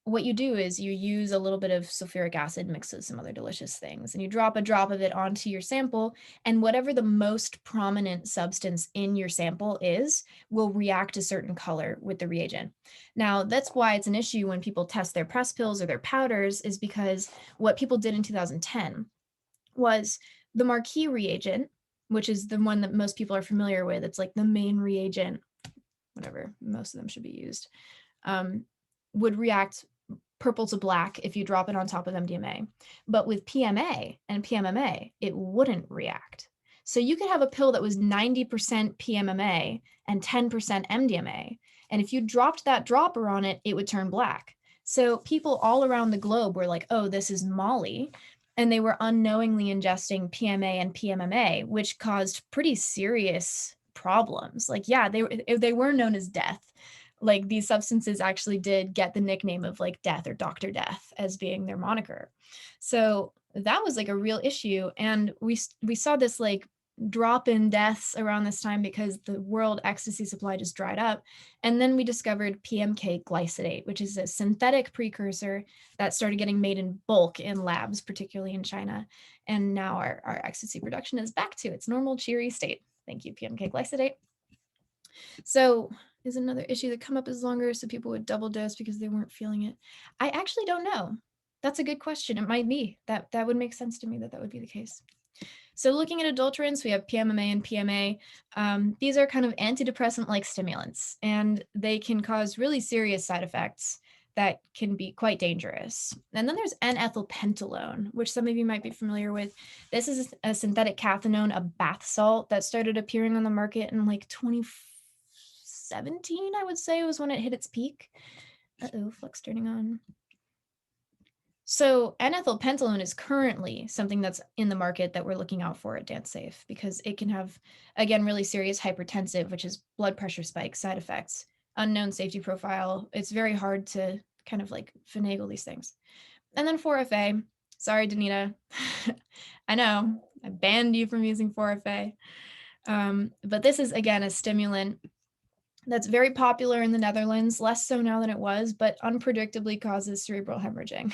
what you do is you use a little bit of sulfuric acid mixed with some other delicious things, and you drop a drop of it onto your sample, and whatever the most prominent substance in your sample is will react a certain color with the reagent. Now, that's why it's an issue when people test their press pills or their powders, is because what people did in 2010 was the marquee reagent, which is the one that most people are familiar with. It's like the main reagent, whatever, most of them should be used, would react purple to black if you drop it on top of MDMA. But with PMA and PMMA, it wouldn't react. So you could have a pill that was 90% PMMA and 10% MDMA. And if you dropped that dropper on it, it would turn black. So people all around the globe were like, oh, this is Molly. And they were unknowingly ingesting PMA and PMMA, which caused pretty serious problems. Like, yeah, they were known as death. Like, these substances actually did get the nickname of like death or Dr. Death as being their moniker. So that was like a real issue. And we saw this like drop in deaths around this time because the world ecstasy supply just dried up. And then we discovered PMK glycidate, which is a synthetic precursor that started getting made in bulk in labs, particularly in China. And now our ecstasy production is back to its normal cheery state. Thank you, PMK glycidate. So is another issue that come up is longer, so people would double dose because they weren't feeling it. I actually don't know. That's a good question. It might be. That would make sense to me that would be the case. So looking at adulterants, we have PMMA and PMA. These are kind of antidepressant-like stimulants, and they can cause really serious side effects that can be quite dangerous. And then there's N-ethylpentalone, which some of you might be familiar with. This is a synthetic cathinone, a bath salt that started appearing on the market in like 2017, I would say, was when it hit its peak. Uh-oh, flux turning on. So N-ethylpentalone is currently something that's in the market that we're looking out for at DanceSafe, because it can have, again, really serious hypertensive, which is blood pressure spike side effects, unknown safety profile. It's very hard to kind of like finagle these things. And then 4FA, sorry, Danita. I know, I banned you from using 4FA. But this is, again, a stimulant that's very popular in the Netherlands, less so now than it was, but unpredictably causes cerebral hemorrhaging.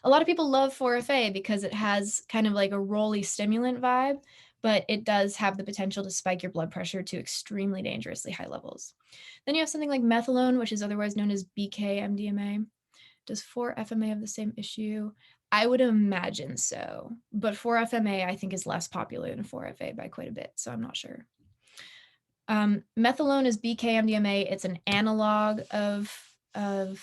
A lot of people love 4FA because it has kind of like a rolly stimulant vibe, but it does have the potential to spike your blood pressure to extremely dangerously high levels. Then you have something like methylone, which is otherwise known as BK-MDMA. Does 4-FMA have the same issue? I would imagine so, but 4-FMA I think is less popular than 4-FA by quite a bit, so I'm not sure. Methylone is BK-MDMA. It's an analog of I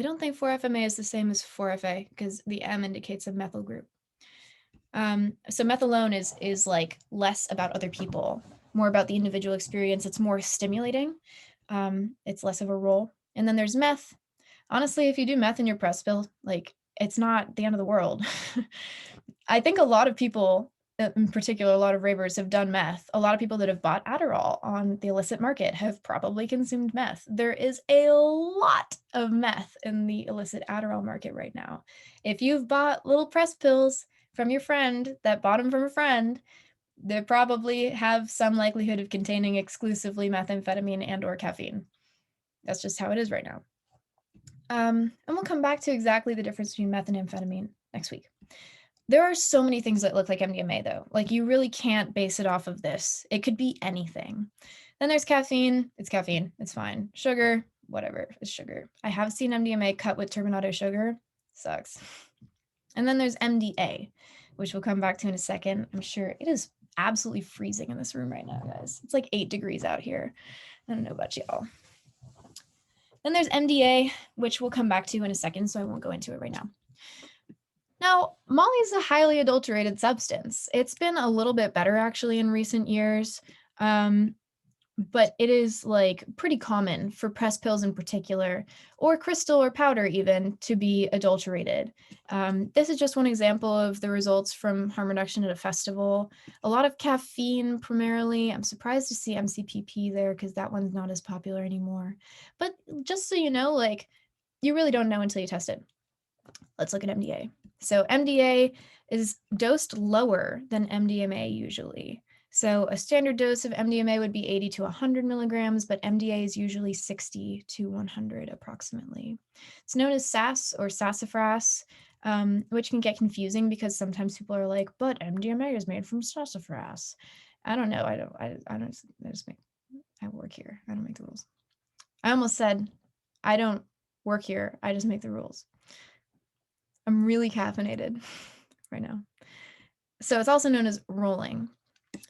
don't think 4-FMA is the same as 4-FA because the M indicates a methyl group. So methylone is like less about other people, more about the individual experience. It's more stimulating. It's less of a role. And then there's meth. Honestly, if you do meth in your press pill, like, it's not the end of the world. I think a lot of people, in particular, a lot of ravers have done meth. A lot of people that have bought Adderall on the illicit market have probably consumed meth. There is a lot of meth in the illicit Adderall market right now. If you've bought little press pills from your friend that bought them from a friend, they probably have some likelihood of containing exclusively methamphetamine and or caffeine. That's just how it is right now. And we'll come back to exactly the difference between meth and amphetamine next week. There are so many things that look like MDMA, though. Like, you really can't base it off of this. It could be anything. Then there's caffeine. It's caffeine. It's fine. Sugar, whatever. It's sugar. I have seen MDMA cut with turbinado sugar. Sucks. And then there's MDA, which we'll come back to in a second. I'm sure it is absolutely freezing in this room right now, guys. It's like 8 degrees out here. I don't know about y'all. Then there's MDA, which we'll come back to in a second, so I won't go into it right now. Now, Molly is a highly adulterated substance. It's been a little bit better actually in recent years, but it is like pretty common for press pills in particular, or crystal or powder even, to be adulterated. This is just one example of the results from harm reduction at a festival. A lot of caffeine primarily. I'm surprised to see MCPP there because that one's not as popular anymore. But just so you know, like, you really don't know until you test it. Let's look at MDA. So MDA is dosed lower than MDMA usually. So a standard dose of MDMA would be 80 to 100 milligrams, but MDA is usually 60 to 100 approximately. It's known as SAS or sassafras, which can get confusing because sometimes people are like, but MDMA is made from sassafras. I don't know. I work here. I don't make the rules. I almost said, I don't work here. I just make the rules. I'm really caffeinated right now. So it's also known as rolling.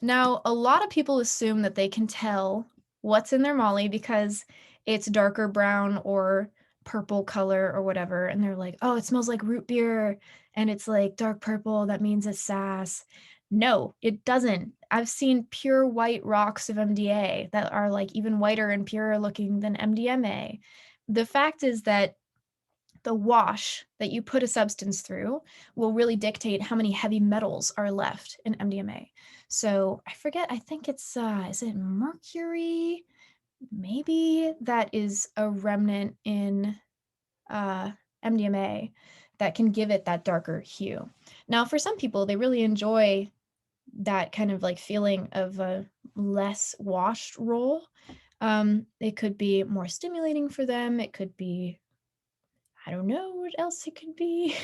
Now, a lot of people assume that they can tell what's in their Molly because it's darker brown or purple color or whatever. And they're like, oh, it smells like root beer and it's like dark purple. That means it's sass. No, it doesn't. I've seen pure white rocks of MDA that are like even whiter and purer looking than MDMA. The fact is that the wash that you put a substance through will really dictate how many heavy metals are left in MDMA. So I forget, I think it's, is it mercury? Maybe that is a remnant in MDMA that can give it that darker hue. Now, for some people, they really enjoy that kind of like feeling of a less washed roll. It could be more stimulating for them. It could be, I don't know what else it could be.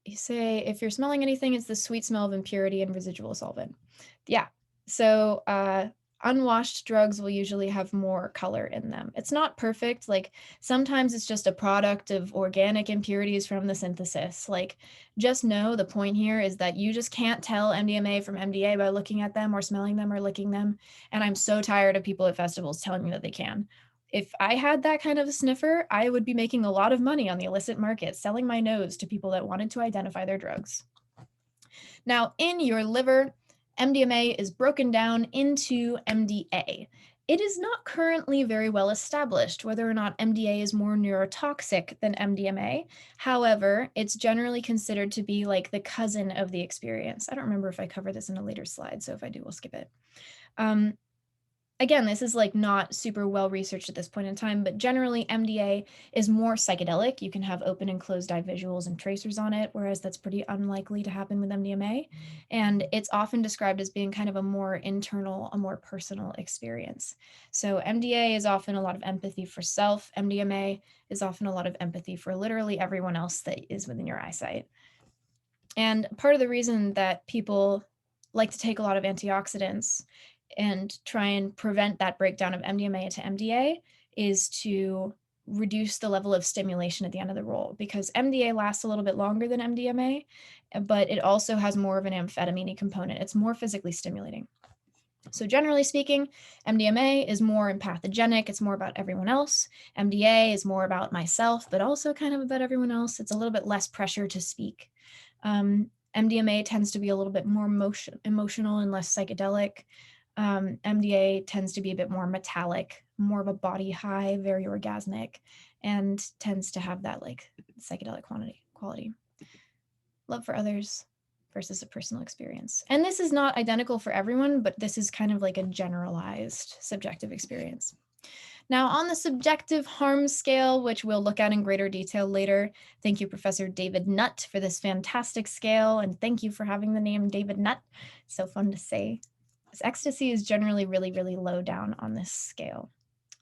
You say, if you're smelling anything, it's the sweet smell of impurity and residual solvent. Yeah. So unwashed drugs will usually have more color in them. It's not perfect. Like sometimes it's just a product of organic impurities from the synthesis. Like just know the point here is that you just can't tell MDMA from MDA by looking at them or smelling them or licking them. And I'm so tired of people at festivals telling me that they can. If I had that kind of a sniffer, I would be making a lot of money on the illicit market, selling my nose to people that wanted to identify their drugs. Now, in your liver, MDMA is broken down into MDA. It is not currently very well established whether or not MDA is more neurotoxic than MDMA. However, it's generally considered to be like the cousin of the experience. I don't remember if I covered this in a later slide, so if I do, we'll skip it. Again, this is like not super well researched at this point in time, but generally MDA is more psychedelic. You can have open and closed eye visuals and tracers on it, whereas that's pretty unlikely to happen with MDMA. And it's often described as being kind of a more internal, a more personal experience. So MDA is often a lot of empathy for self. MDMA is often a lot of empathy for literally everyone else that is within your eyesight. And part of the reason that people like to take a lot of antioxidants and try and prevent that breakdown of MDMA into MDA is to reduce the level of stimulation at the end of the roll, because MDA lasts a little bit longer than MDMA, but it also has more of an amphetamine component. It's more physically stimulating. So generally speaking, MDMA is more empathogenic. It's more about everyone else. MDA is more about myself, but also kind of about everyone else. It's a little bit less pressure to speak. MDMA tends to be a little bit more emotional and less psychedelic. MDA tends to be a bit more metallic, more of a body high, very orgasmic, and tends to have that like psychedelic quality. Love for others versus a personal experience. And this is not identical for everyone, but this is kind of like a generalized subjective experience. Now, on the subjective harm scale, which we'll look at in greater detail later, thank you, Professor David Nutt, for this fantastic scale, and thank you for having the name David Nutt. So fun to say. Ecstasy is generally really, really low down on this scale.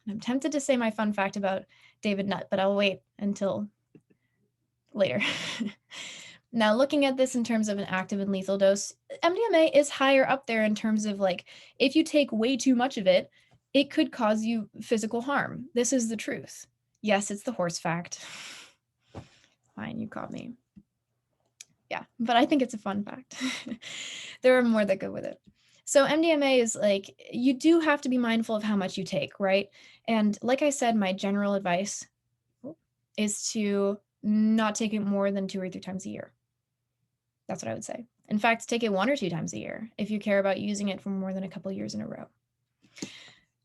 And I'm tempted to say my fun fact about David Nutt, but I'll wait until later. Now, looking at this in terms of an active and lethal dose, MDMA is higher up there in terms of like, if you take way too much of it, it could cause you physical harm. This is the truth. Yes, it's the horse fact. Fine, you caught me. Yeah, but I think it's a fun fact. There are more that go with it. So MDMA is like, you do have to be mindful of how much you take, right? And like I said, my general advice is to not take it more than 2 or 3 times a year. That's what I would say. In fact, take it 1 or 2 times a year if you care about using it for more than a couple years in a row.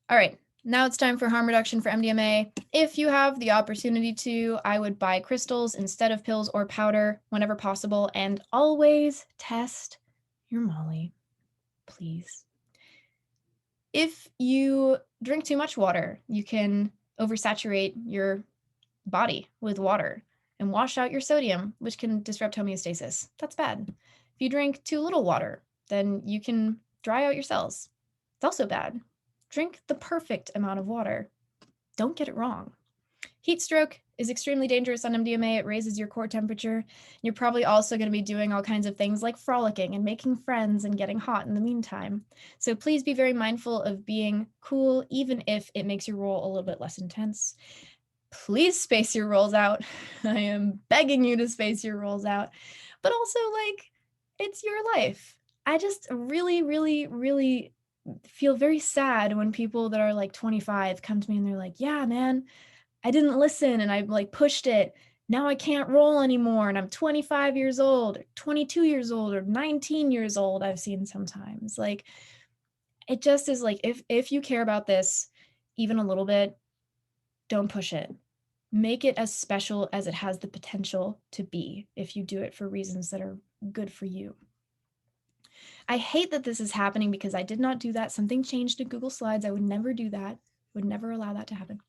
All right, now it's time for harm reduction for MDMA. If you have the opportunity to, I would buy crystals instead of pills or powder whenever possible, and always test your Molly, please. If you drink too much water, you can oversaturate your body with water and wash out your sodium, which can disrupt homeostasis. That's bad. If you drink too little water, then you can dry out your cells. It's also bad. Drink the perfect amount of water. Don't get it wrong. Heat stroke is extremely dangerous on MDMA. It raises your core temperature. You're probably also going to be doing all kinds of things like frolicking and making friends and getting hot in the meantime. So please be very mindful of being cool, even if it makes your roll a little bit less intense. Please space your rolls out. I am begging you to space your rolls out. But also, like, it's your life. I just really, really, really feel very sad when people that are like 25 come to me and they're like, yeah, man, I didn't listen and I like pushed it. Now I can't roll anymore. And I'm 25 years old, or 22 years old, or 19 years old. I've seen sometimes. Like, it just is like, if you care about this even a little bit, don't push it. Make it as special as it has the potential to be if you do it for reasons that are good for you. I hate that this is happening because I did not do that. Something changed in Google Slides. I would never do that. Would never allow that to happen.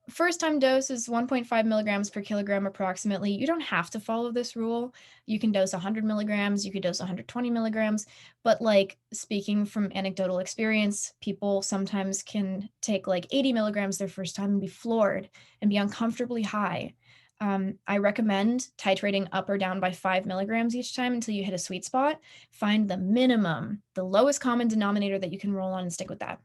First time dose is 1.5 milligrams per kilogram approximately. You don't have to follow this rule. You can dose 100 milligrams, you could dose 120 milligrams, but like speaking from anecdotal experience, people sometimes can take like 80 milligrams their first time and be floored and be uncomfortably high. I recommend titrating up or down by 5 milligrams each time until you hit a sweet spot. Find the minimum, the lowest common denominator that you can roll on and stick with that.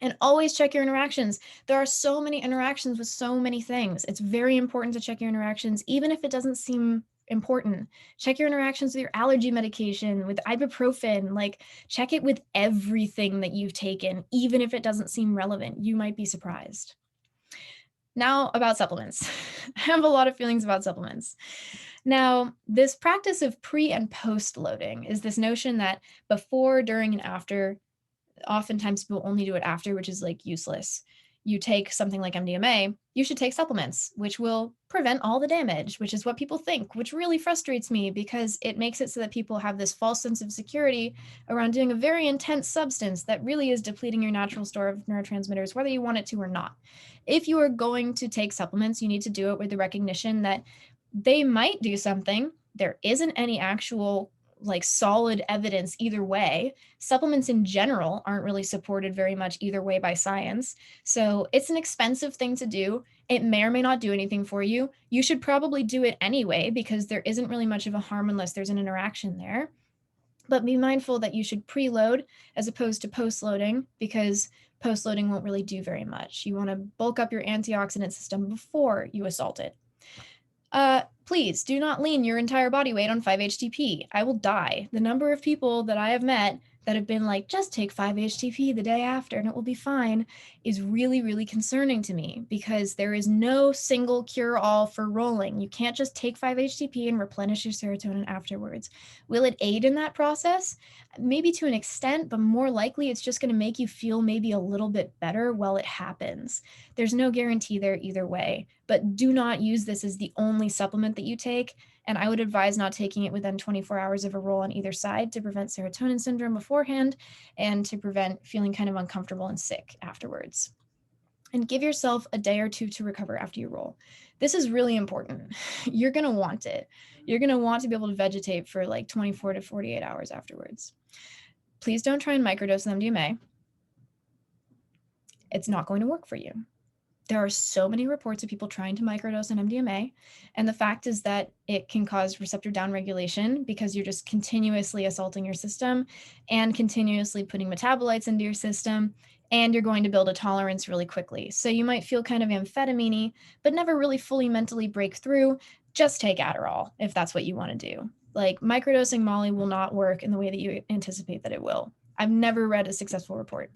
And always check your interactions. There are so many interactions with so many things. It's very important to check your interactions, even if it doesn't seem important. Check your interactions with your allergy medication, with ibuprofen, like check it with everything that you've taken, even if it doesn't seem relevant. You might be surprised. Now about supplements. I have a lot of feelings about supplements. Now, this practice of pre and post loading is this notion that before, during, and after, oftentimes people only do it after, which is like useless. You take something like MDMA, you should take supplements, which will prevent all the damage, which is what people think, which really frustrates me because it makes it so that people have this false sense of security around doing a very intense substance that really is depleting your natural store of neurotransmitters, whether you want it to or not. If you are going to take supplements, you need to do it with the recognition that they might do something. There isn't any actual like solid evidence either way. Supplements in general aren't really supported very much either way by science. So it's an expensive thing to do. It may or may not do anything for you. You should probably do it anyway because there isn't really much of a harm unless there's an interaction there. But be mindful that you should preload as opposed to post-loading because post-loading won't really do very much. You want to bulk up your antioxidant system before you assault it. Please do not lean your entire body weight on 5-HTP. I will die. The number of people that I have met that have been like, just take 5-HTP the day after and it will be fine, is really, really concerning to me because there is no single cure-all for rolling. You can't just take 5-HTP and replenish your serotonin afterwards. Will it aid in that process? Maybe to an extent, but more likely it's just going to make you feel maybe a little bit better while it happens. There's no guarantee there either way, but do not use this as the only supplement that you take. And I would advise not taking it within 24 hours of a roll on either side to prevent serotonin syndrome beforehand and to prevent feeling kind of uncomfortable and sick afterwards. And give yourself a day or two to recover after you roll. This is really important. You're going to want it. You're going to want to be able to vegetate for like 24 to 48 hours afterwards. Please don't try and microdose with MDMA. It's not going to work for you. There are so many reports of people trying to microdose an MDMA. And the fact is that it can cause receptor downregulation because you're just continuously assaulting your system and continuously putting metabolites into your system. And you're going to build a tolerance really quickly. So you might feel kind of amphetamine-y, but never really fully mentally break through. Just take Adderall if that's what you want to do. Like microdosing Molly will not work in the way that you anticipate that it will. I've never read a successful report.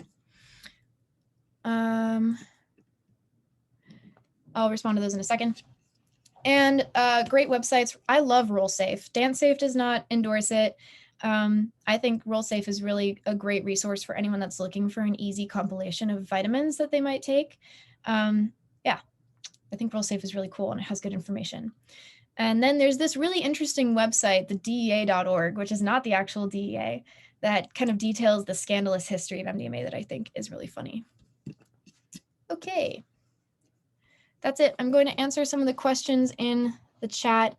I'll respond to those in a second. And great websites. I love RollSafe. DanceSafe does not endorse it. I think RollSafe is really a great resource for anyone that's looking for an easy compilation of vitamins that they might take. Yeah, I think RollSafe is really cool and it has good information. And then there's this really interesting website, the DEA.org, which is not the actual DEA, that kind of details the scandalous history of MDMA that I think is really funny. Okay. That's it. I'm going to answer some of the questions in the chat.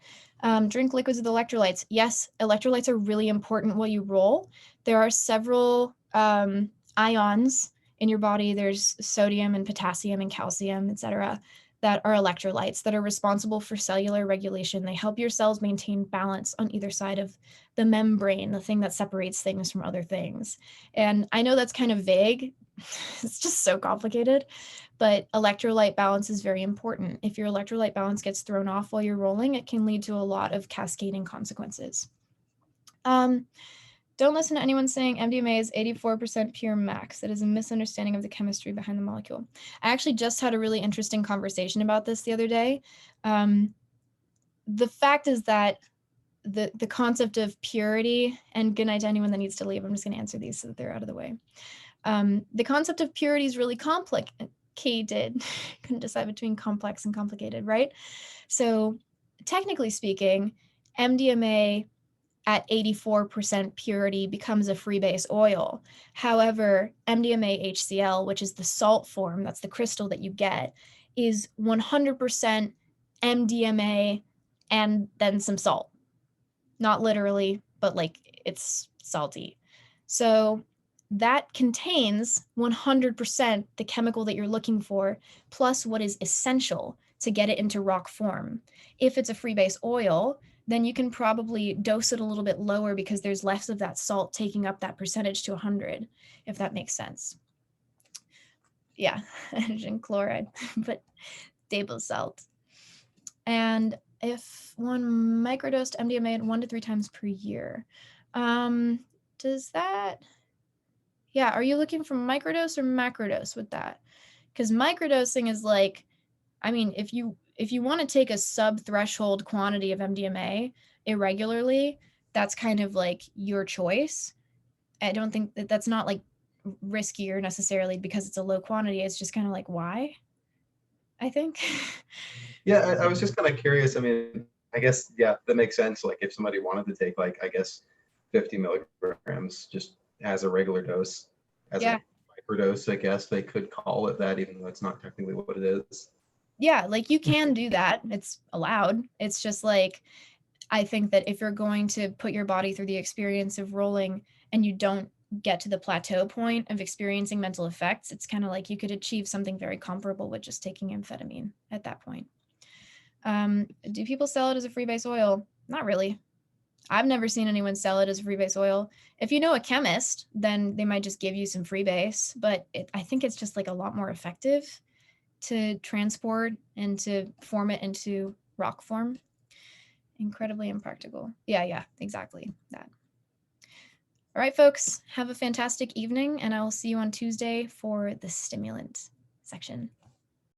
Drink liquids with electrolytes. Yes, electrolytes are really important while you roll. There are several ions in your body. There's sodium and potassium and calcium, etc., that are electrolytes that are responsible for cellular regulation. They help your cells maintain balance on either side of the membrane, the thing that separates things from other things. And I know that's kind of vague. It's just so complicated, but electrolyte balance is very important. If your electrolyte balance gets thrown off while you're rolling, it can lead to a lot of cascading consequences. Don't listen to anyone saying MDMA is 84% pure max. That is a misunderstanding of the chemistry behind the molecule. I actually just had a really interesting conversation about this the other day. The fact is that the concept of purity, and good night to anyone that needs to leave. I'm just going to answer these so that they're out of the way. The concept of purity is really complicated. Couldn't decide between complex and complicated, right? So technically speaking, MDMA at 84% purity becomes a freebase oil. However, MDMA HCl, which is the salt form, that's the crystal that you get, is 100% MDMA and then some salt. Not literally, but like it's salty. So that contains 100% the chemical that you're looking for, plus what is essential to get it into rock form. If it's a freebase oil, then you can probably dose it a little bit lower because there's less of that salt taking up that percentage to 100, if that makes sense. Yeah, hydrogen chloride, but stable salt. And if one microdosed MDMA 1 to 3 times per year, does that, yeah, are you looking for microdose or macrodose with that? Because microdosing is like, I mean, if you want to take a sub-threshold quantity of MDMA irregularly, that's kind of like your choice. I don't think that's not like riskier necessarily because it's a low quantity. It's just kind of like, why? I think. Yeah, I was just kind of curious. I mean, I guess, yeah, that makes sense. Like if somebody wanted to take like, I guess, 50 milligrams just as a regular dose, as Yeah. a microdose, I guess they could call it that, even though it's not technically what it is. Yeah, like you can do that. It's allowed. It's just like, I think that if you're going to put your body through the experience of rolling and you don't get to the plateau point of experiencing mental effects, it's kind of like you could achieve something very comparable with just taking amphetamine at that point. Do people sell it as a freebase oil? Not really. I've never seen anyone sell it as a freebase oil. If you know a chemist, then they might just give you some freebase, but I think it's just like a lot more effective to transport and to form it into rock form. Incredibly impractical. Yeah, exactly that. All right, folks, have a fantastic evening, and I will see you on Tuesday for the stimulant section.